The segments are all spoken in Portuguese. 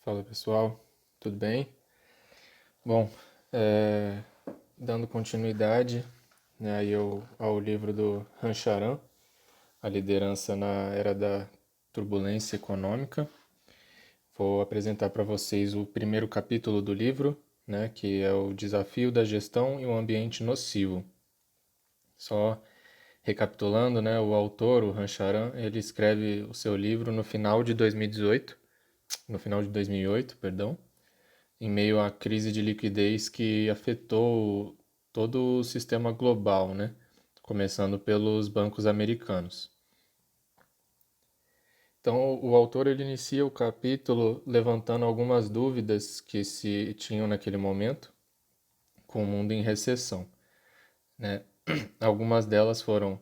Fala pessoal, tudo bem? Bom, é, dando continuidade, né, ao livro do Rancharan, A Liderança na Era da Turbulência Econômica, vou apresentar para vocês o primeiro capítulo do livro, né, que é o Desafio da Gestão e o Ambiente Nocivo. Só recapitulando, né, o autor, o Rancharan, ele escreve o seu livro no final de 2018, no final de 2008, perdão, em meio à crise de liquidez que afetou todo o sistema global, né? Começando pelos bancos americanos. Então, o autor ele inicia o capítulo levantando algumas dúvidas que se tinham naquele momento com o mundo em recessão, né? Algumas delas foram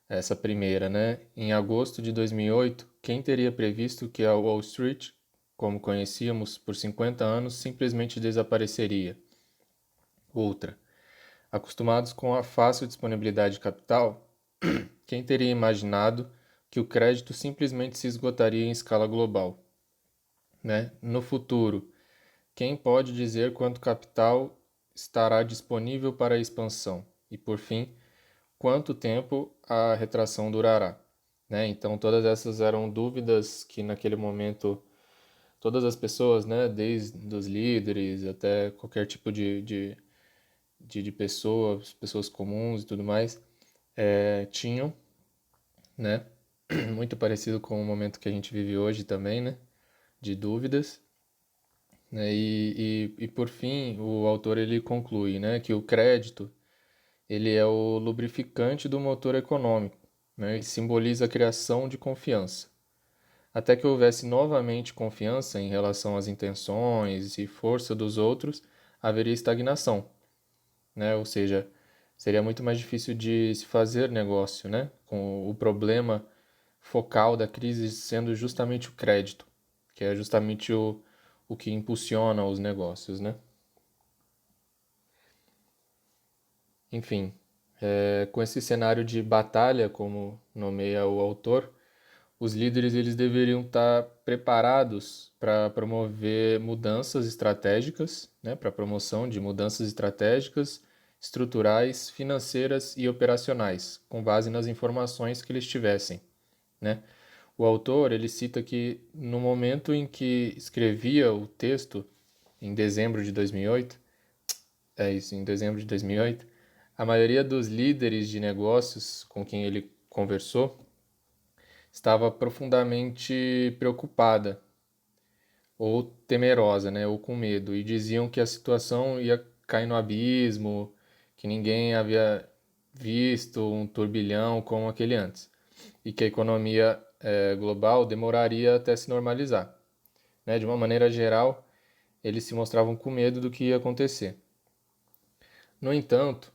essa primeira, né? Em agosto de 2008, quem teria previsto que a Wall Street, como conhecíamos por 50 anos, simplesmente desapareceria? Outra, acostumados com a fácil disponibilidade de capital, quem teria imaginado que o crédito simplesmente se esgotaria em escala global, né? No futuro, quem pode dizer quanto capital estará disponível para a expansão? E por fim, quanto tempo a retração durará? Né? Então, todas essas eram dúvidas que naquele momento todas as pessoas, né, desde os líderes até qualquer tipo de pessoas comuns e tudo mais, tinham, né? Muito parecido com o momento que a gente vive hoje também, né? De dúvidas. Né? E por fim, o autor ele conclui, né, que o crédito ele é o lubrificante do motor econômico, né? E simboliza a criação de confiança. Até que houvesse novamente confiança em relação às intenções e força dos outros, haveria estagnação, né? Ou seja, seria muito mais difícil de se fazer negócio, né? Com o problema focal da crise sendo justamente o crédito, que é justamente o que impulsiona os negócios, né? Enfim, com esse cenário de batalha, como nomeia o autor, os líderes eles deveriam estar preparados para promover mudanças estratégicas, né, para a promoção de mudanças estratégicas, estruturais, financeiras e operacionais, com base nas informações que eles tivessem, né? O autor ele cita que no momento em que escrevia o texto, em dezembro de 2008, em dezembro de 2008, a maioria dos líderes de negócios com quem ele conversou estava profundamente preocupada ou temerosa, né, ou com medo, e diziam que a situação ia cair no abismo, que ninguém havia visto um turbilhão como aquele antes, e que a economia global demoraria até se normalizar. Né? De uma maneira geral, eles se mostravam com medo do que ia acontecer. No entanto,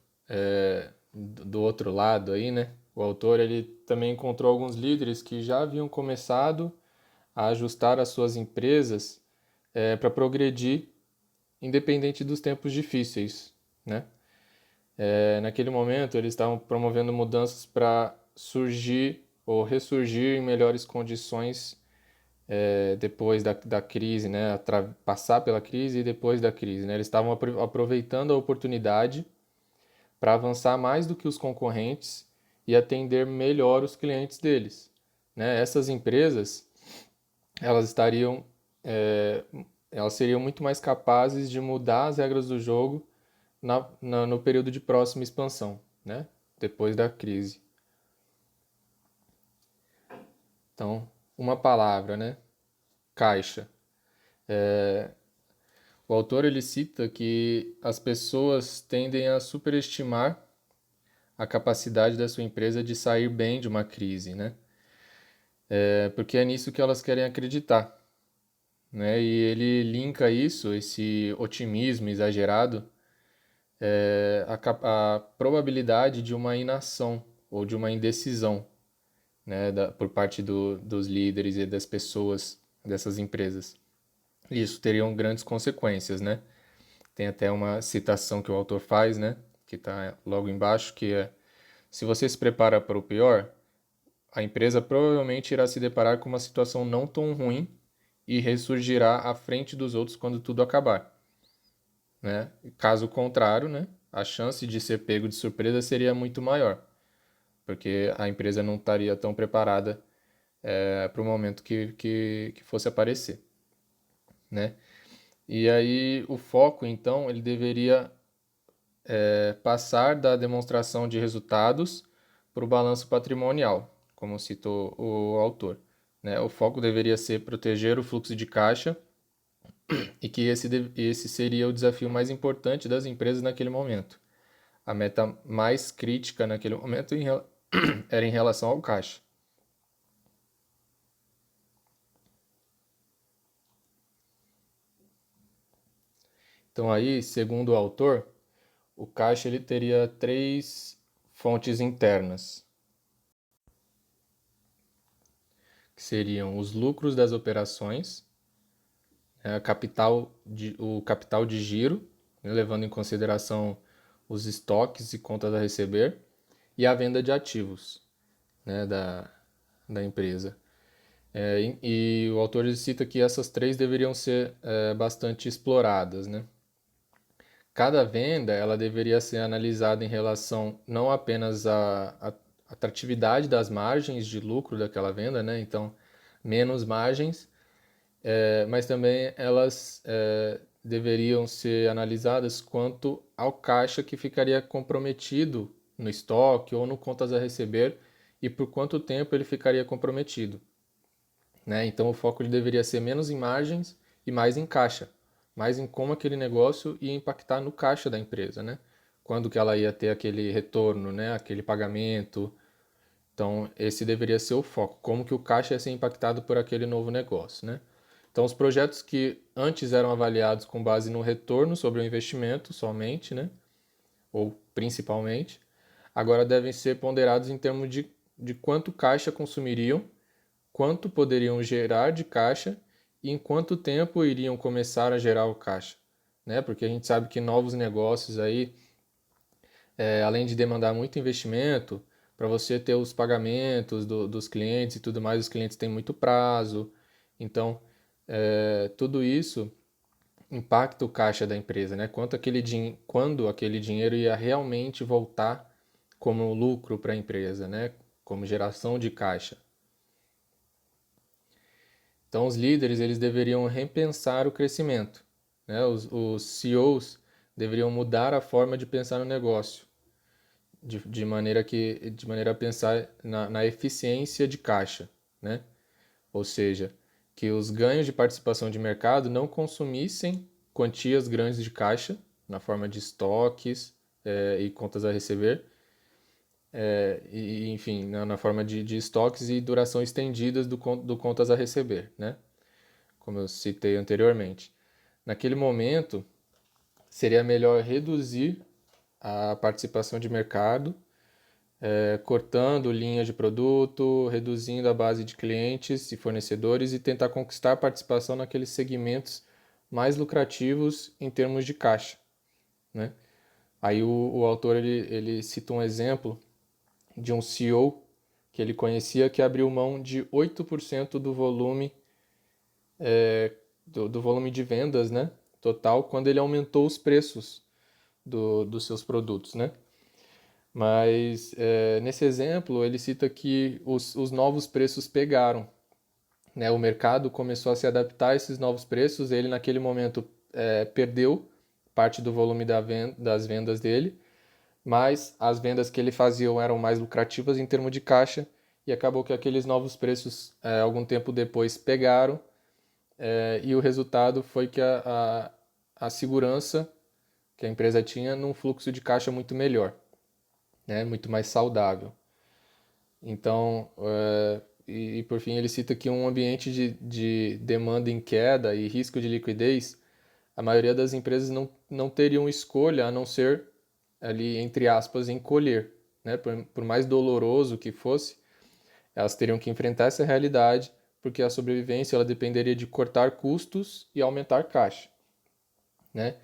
do outro lado aí, né, o autor ele também encontrou alguns líderes que já haviam começado a ajustar as suas empresas para progredir independente dos tempos difíceis, né? Naquele momento eles estavam promovendo mudanças para surgir ou ressurgir em melhores condições depois da crise, né? Passar pela crise e depois da crise, né? Eles estavam aproveitando a oportunidade para avançar mais do que os concorrentes e atender melhor os clientes deles, né? Essas empresas elas estariam é, elas seriam muito mais capazes de mudar as regras do jogo no período de próxima expansão, né? Depois da crise. Então, uma palavra, né? Caixa. O autor ele cita que as pessoas tendem a superestimar a capacidade da sua empresa de sair bem de uma crise, né? Porque é nisso que elas querem acreditar, né? E ele linka isso, esse otimismo exagerado, a probabilidade de uma inação ou de uma indecisão, né, por parte dos líderes e das pessoas dessas empresas. E isso teriam grandes consequências, né? Tem até uma citação que o autor faz, né, que está logo embaixo, que é: se você se prepara para o pior, a empresa provavelmente irá se deparar com uma situação não tão ruim e ressurgirá à frente dos outros quando tudo acabar, né? Caso contrário, né, a chance de ser pego de surpresa seria muito maior, porque a empresa não estaria tão preparada para o momento que fosse aparecer, né? E aí o foco, então, ele deveria passar da demonstração de resultados para o balanço patrimonial, como citou o autor, né? O foco deveria ser proteger o fluxo de caixa e que esse seria o desafio mais importante das empresas naquele momento. A meta mais crítica naquele momento era em relação ao caixa. Então aí, segundo o autor, o caixa ele teria três fontes internas, que seriam os lucros das operações, o capital de giro, né, levando em consideração os estoques e contas a receber, e a venda de ativos, né, da empresa. E o autor cita que essas três deveriam ser bastante exploradas, né? Cada venda ela deveria ser analisada em relação não apenas à atratividade das margens de lucro daquela venda, né? Então, menos margens, mas também elas deveriam ser analisadas quanto ao caixa que ficaria comprometido no estoque ou no contas a receber e por quanto tempo ele ficaria comprometido, né? Então, o foco ele deveria ser menos em margens e mais em caixa, mais em como aquele negócio ia impactar no caixa da empresa, né? Quando que ela ia ter aquele retorno, né? Aquele pagamento. Então, esse deveria ser o foco, como que o caixa ia ser impactado por aquele novo negócio, né? Então, os projetos que antes eram avaliados com base no retorno sobre o investimento somente, né? Ou principalmente, agora devem ser ponderados em termos de quanto caixa consumiriam, quanto poderiam gerar de caixa e em quanto tempo iriam começar a gerar o caixa, né? Porque a gente sabe que novos negócios aí, além de demandar muito investimento, para você ter os pagamentos dos clientes e tudo mais, os clientes têm muito prazo, então tudo isso impacta o caixa da empresa, né? Quando aquele dinheiro ia realmente voltar como lucro para a empresa, né? Como geração de caixa. Então, os líderes eles deveriam repensar o crescimento, né? Os CEOs deveriam mudar a forma de pensar no negócio, de maneira a pensar na eficiência de caixa, né? Ou seja, que os ganhos de participação de mercado não consumissem quantias grandes de caixa na forma de estoques e contas a receber, enfim, na forma de estoques e duração estendidas do contas a receber, né? Como eu citei anteriormente. Naquele momento, seria melhor reduzir a participação de mercado, cortando linhas de produto, reduzindo a base de clientes e fornecedores e tentar conquistar participação naqueles segmentos mais lucrativos em termos de caixa, né? Aí o autor ele cita um exemplo de um CEO que ele conhecia que abriu mão de 8% do volume do volume de vendas, né, total, quando ele aumentou os preços dos seus produtos, né? Mas nesse exemplo ele cita que os novos preços pegaram, né? O mercado começou a se adaptar a esses novos preços. Ele naquele momento perdeu parte do volume das vendas dele, mas as vendas que ele fazia eram mais lucrativas em termos de caixa e acabou que aqueles novos preços algum tempo depois pegaram e o resultado foi que a segurança que a empresa tinha num fluxo de caixa muito melhor, né? Muito mais saudável. Então, e por fim, ele cita que um ambiente de demanda em queda e risco de liquidez, a maioria das empresas não teriam escolha a não ser, ali, entre aspas, encolher, né? Por mais doloroso que fosse, elas teriam que enfrentar essa realidade, porque a sobrevivência ela dependeria de cortar custos e aumentar caixa, né?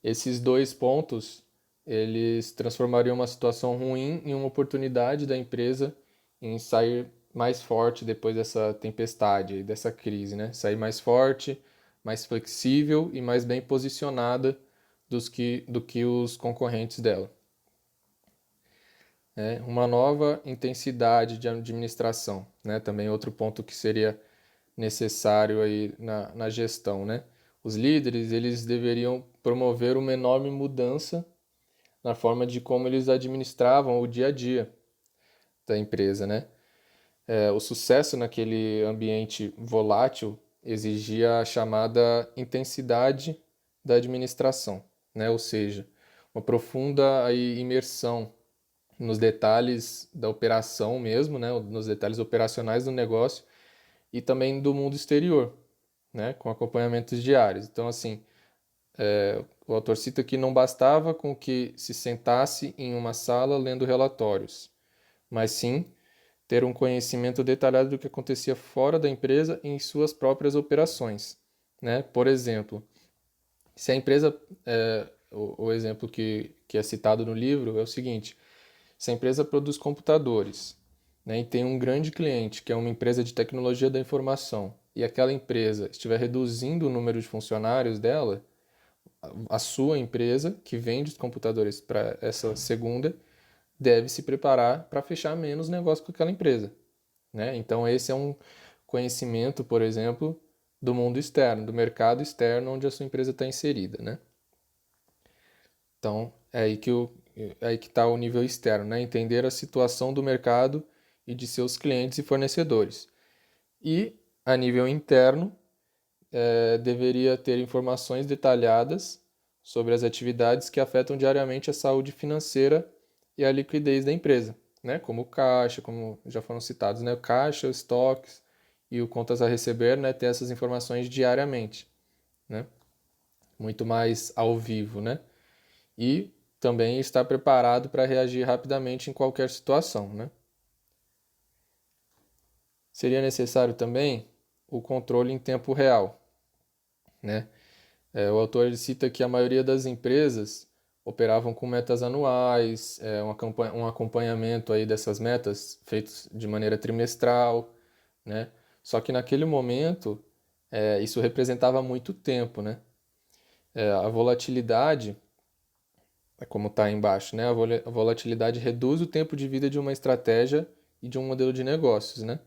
Esses dois pontos, eles transformariam uma situação ruim em uma oportunidade da empresa em sair mais forte depois dessa tempestade, dessa crise, né? Sair mais forte, mais flexível e mais bem posicionada do que os concorrentes dela. Uma nova intensidade de administração, né? Também outro ponto que seria necessário aí na gestão, né? Os líderes, eles deveriam promover uma enorme mudança na forma de como eles administravam o dia a dia da empresa, né? O sucesso naquele ambiente volátil exigia a chamada intensidade da administração, né? Ou seja, uma profunda aí, imersão nos detalhes da operação mesmo, né? Nos detalhes operacionais do negócio e também do mundo exterior, né? Com acompanhamentos diários. Então, assim, o autor cita que não bastava com que se sentasse em uma sala lendo relatórios, mas sim ter um conhecimento detalhado do que acontecia fora da empresa e em suas próprias operações, né? Por exemplo, se a empresa, o exemplo que é citado no livro é o seguinte: se a empresa produz computadores, né, e tem um grande cliente que é uma empresa de tecnologia da informação e aquela empresa estiver reduzindo o número de funcionários dela, a sua empresa que vende os computadores para essa segunda deve se preparar para fechar menos negócio com aquela empresa, né? Então esse é um conhecimento, por exemplo, do mundo externo, do mercado externo onde a sua empresa está inserida, né? Então é aí que está o nível externo, né? Entender a situação do mercado e de seus clientes e fornecedores. E a nível interno, deveria ter informações detalhadas sobre as atividades que afetam diariamente a saúde financeira e a liquidez da empresa, né? Como o caixa, como já foram citados, né? O caixa, os estoques e o contas a receber, né? Ter essas informações diariamente, né? Muito mais ao vivo, né? E também estar preparado para reagir rapidamente em qualquer situação, né? Seria necessário também o controle em tempo real, né? O autor ele cita que a maioria das empresas operavam com metas anuais, um acompanhamento aí dessas metas feitos de maneira trimestral, né? Só que naquele momento isso representava muito tempo, né? A volatilidade, como está aí embaixo, né? A volatilidade reduz o tempo de vida de uma estratégia e de um modelo de negócios, né?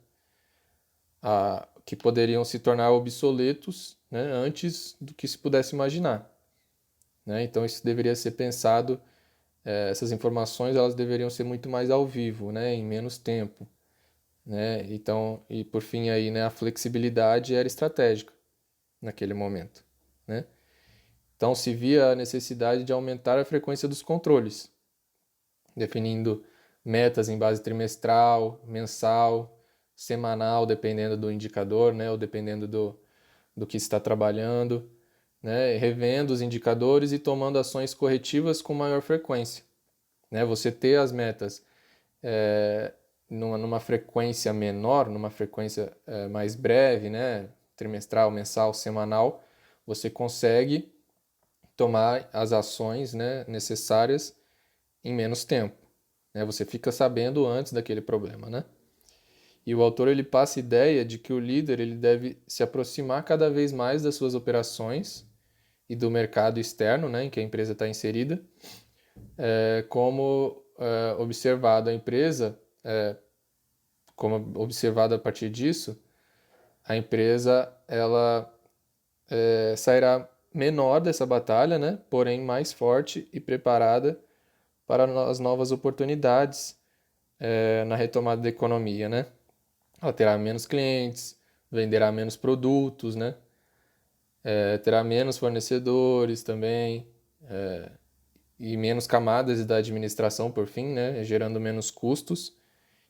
Que poderiam se tornar obsoletos, né, antes do que se pudesse imaginar, né? Então isso deveria ser pensado, essas informações elas deveriam ser muito mais ao vivo, né, em menos tempo, né? Então, e por fim aí, né, a flexibilidade era estratégica naquele momento, né? Então se via a necessidade de aumentar a frequência dos controles, definindo metas em base trimestral, mensal, semanal, dependendo do indicador, né, ou dependendo do que está trabalhando, né, revendo os indicadores e tomando ações corretivas com maior frequência, né? Você ter as metas numa frequência menor, numa frequência mais breve, né, trimestral, mensal, semanal, você consegue tomar as ações, né, necessárias em menos tempo, né? Você fica sabendo antes daquele problema, né? E o autor ele passa a ideia de que o líder ele deve se aproximar cada vez mais das suas operações e do mercado externo, né, em que a empresa está inserida, como observado a empresa, como observado a partir disso, a empresa ela sairá menor dessa batalha, né, porém mais forte e preparada para as novas oportunidades na retomada da economia, né? Ela terá menos clientes, venderá menos produtos, né? Terá menos fornecedores também, e menos camadas da administração por fim, né? Gerando menos custos.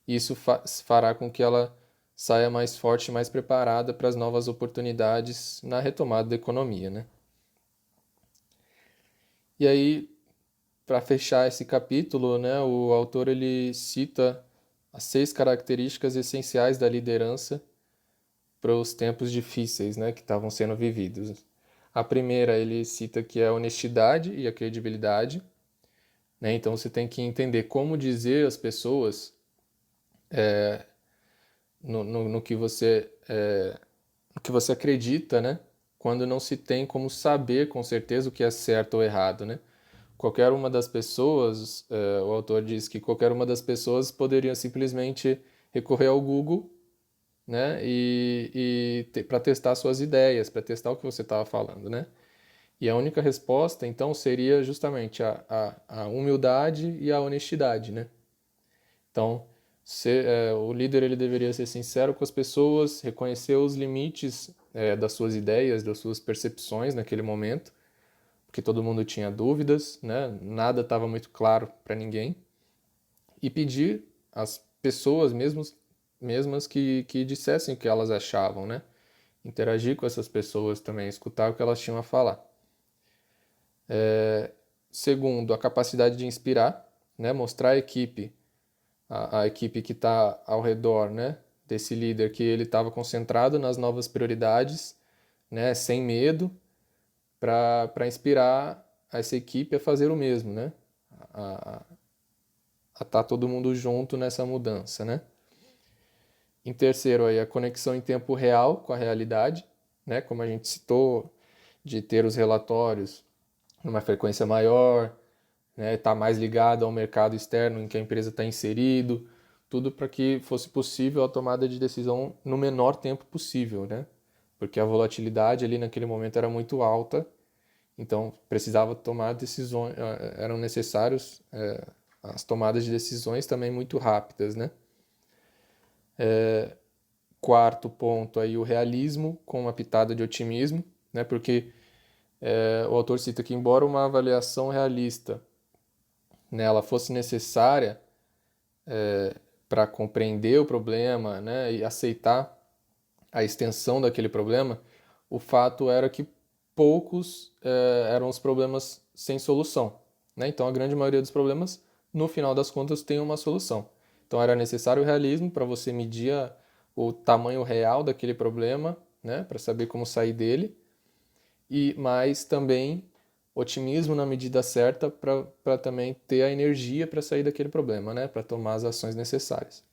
E isso fará com que ela saia mais forte e mais preparada para as novas oportunidades na retomada da economia, né? E aí, para fechar esse capítulo, né, o autor ele cita as 6 características essenciais da liderança para os tempos difíceis, né, que estavam sendo vividos. A primeira ele cita que é a honestidade e a credibilidade, né? Então você tem que entender como dizer às pessoas no que você acredita, né? Quando não se tem como saber com certeza o que é certo ou errado, né? Qualquer uma das pessoas, o autor diz que qualquer uma das pessoas poderia simplesmente recorrer ao Google, né? Para testar suas ideias, para testar o que você estava falando, né? E a única resposta, então, seria justamente a humildade e a honestidade, né? Então, o líder ele deveria ser sincero com as pessoas, reconhecer os limites das suas ideias, das suas percepções naquele momento, porque todo mundo tinha dúvidas, né? Nada estava muito claro para ninguém, e pedir às pessoas mesmas que dissessem o que elas achavam, né? Interagir com essas pessoas também, escutar o que elas tinham a falar. Segundo, a capacidade de inspirar, né? Mostrar a equipe que está ao redor, né? Desse líder, que ele estava concentrado nas novas prioridades, né? Sem medo, para inspirar essa equipe a fazer o mesmo, né? A estar todo mundo junto nessa mudança, né? Em terceiro, aí, a conexão em tempo real com a realidade, né? Como a gente citou, de ter os relatórios numa frequência maior, né? Estar mais ligado ao mercado externo em que a empresa está inserido, tudo para que fosse possível a tomada de decisão no menor tempo possível, né? Porque a volatilidade ali naquele momento era muito alta, então precisava tomar decisões, eram necessários as tomadas de decisões também muito rápidas, né? Quarto ponto aí, o realismo com uma pitada de otimismo, né? Porque o autor cita que embora uma avaliação realista, né, ela fosse necessária para compreender o problema, né, e aceitar a extensão daquele problema, o fato era que poucos eram os problemas sem solução, né? Então a grande maioria dos problemas, no final das contas, tem uma solução. Então era necessário o realismo para você medir o tamanho real daquele problema, né, para saber como sair dele, mas também otimismo na medida certa para também ter a energia para sair daquele problema, né, para tomar as ações necessárias.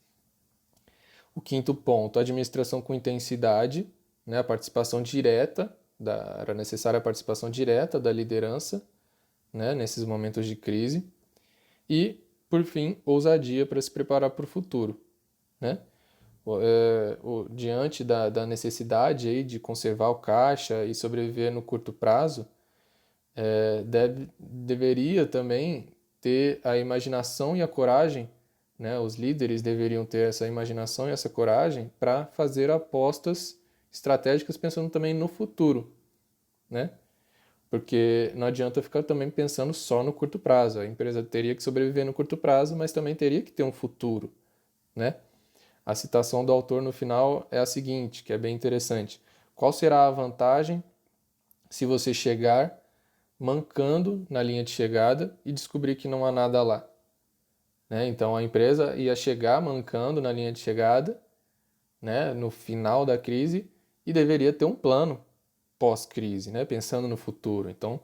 O quinto ponto, administração com intensidade, né, a participação direta, era necessária a participação direta da liderança, né, nesses momentos de crise. E, por fim, ousadia para se preparar para o futuro. Né? Diante da necessidade aí de conservar o caixa e sobreviver no curto prazo, deveria também ter a imaginação e a coragem, né? Os líderes deveriam ter essa imaginação e essa coragem para fazer apostas estratégicas pensando também no futuro, né? Porque não adianta ficar também pensando só no curto prazo. A empresa teria que sobreviver no curto prazo, mas também teria que ter um futuro, né? A citação do autor no final é a seguinte, que é bem interessante. Qual será a vantagem se você chegar mancando na linha de chegada e descobrir que não há nada lá? Né? Então a empresa ia chegar mancando na linha de chegada, né, no final da crise, e deveria ter um plano pós-crise, né, pensando no futuro. Então,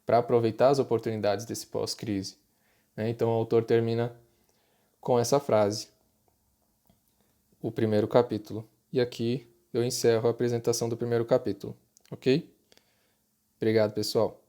para aproveitar as oportunidades desse pós-crise. Né? Então o autor termina com essa frase, o primeiro capítulo. E aqui eu encerro a apresentação do primeiro capítulo, ok? Obrigado, pessoal.